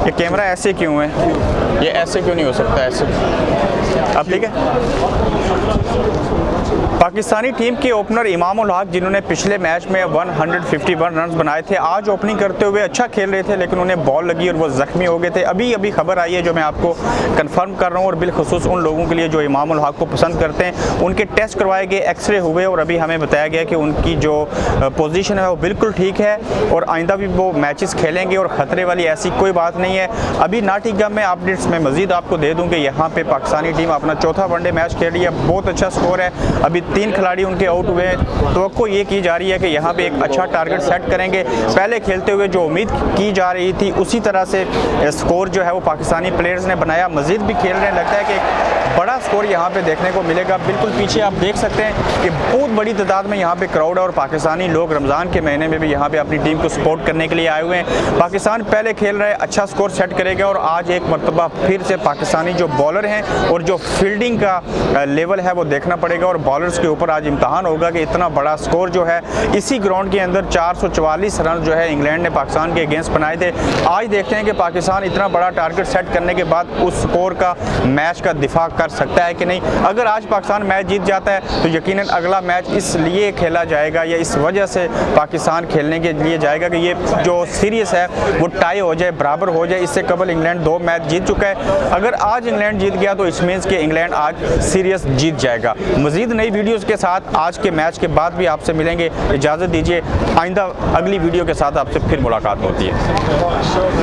ये कैमरा ऐसे क्यों है? ये ऐसे क्यों नहीं हो सकता? ऐसे अब ठीक है। पाकिस्तानी टीम के ओपनर इमाम उल हक, जिन्होंने पिछले मैच में 151 रन बनाए थे, आज ओपनिंग करते हुए अच्छा खेल रहे थे, लेकिन उन्हें बॉल लगी और वो ज़ख्मी हो गए थे। अभी खबर आई है जो मैं आपको कंफर्म कर रहा हूँ, और बिलखुसूस उन लोगों के लिए जो इमाम उल हक को पसंद करते हैं, उनके टेस्ट करवाए गए, एक्सरे हुए, और अभी हमें बताया गया कि उनकी जो पोजीशन है वो बिल्कुल ठीक है और आइंदा भी वो मैचेस खेलेंगे और ख़तरे वाली ऐसी कोई बात नहीं है। अभी नॉटिंघम में अपडेट्स में मज़ीद आपको दे दूँ कि यहाँ पर पाकिस्तानी टीम अपना चौथा वनडे मैच खेल रही है, बहुत अच्छा स्कोर है। अभी 3 खिलाड़ी उनके आउट हुए हैं। तो ये की जा रही है कि यहाँ पे एक अच्छा टारगेट सेट करेंगे। पहले खेलते हुए जो उम्मीद की जा रही थी उसी तरह से स्कोर जो है वो पाकिस्तानी प्लेयर्स ने बनाया, मज़ीद भी खेल रहे हैं। लगता है कि एक बड़ा स्कोर यहाँ पे देखने को मिलेगा। बिल्कुल पीछे आप देख सकते हैं कि बहुत बड़ी तादाद में यहाँ पे क्राउड है और पाकिस्तानी लोग रमज़ान के महीने में भी यहाँ पे अपनी टीम को सपोर्ट करने के लिए आए हुए हैं। पाकिस्तान पहले खेल रहा है, अच्छा स्कोर सेट करेगा और आज एक मरतबा फिर से पाकिस्तानी जो बॉलर हैं और जो फील्डिंग का लेवल है वो देखना पड़ेगा, और बॉलर्स के ऊपर आज इम्तहान होगा कि इतना बड़ा स्कोर जो है इसी ग्राउंड के अंदर 444 रन जो है इंग्लैंड ने पाकिस्तान के अगेंस्ट बनाए थे। आज देखते हैं कि पाकिस्तान इतना बड़ा टारगेट सेट करने के बाद उस स्कोर का मैच का दिफा कर सकता है कि नहीं। अगर आज पाकिस्तान मैच जीत जाता है तो यकीनन अगला मैच इसलिए खेला जाएगा या इस वजह से पाकिस्तान खेलने के लिए जाएगा कि ये जो सीरीज़ है वो टाई हो जाए, बराबर हो जाए। इससे कबल इंग्लैंड 2 मैच जीत चुका है। अगर आज इंग्लैंड जीत गया तो इस मीन्स कि इंग्लैंड आज सीरीज़ जीत जाएगा। मज़ीद नई वीडियोज़ के साथ आज के मैच के बाद भी आपसे मिलेंगे। इजाज़त दीजिए, आइंदा अगली वीडियो के साथ आपसे फिर मुलाकात होती है।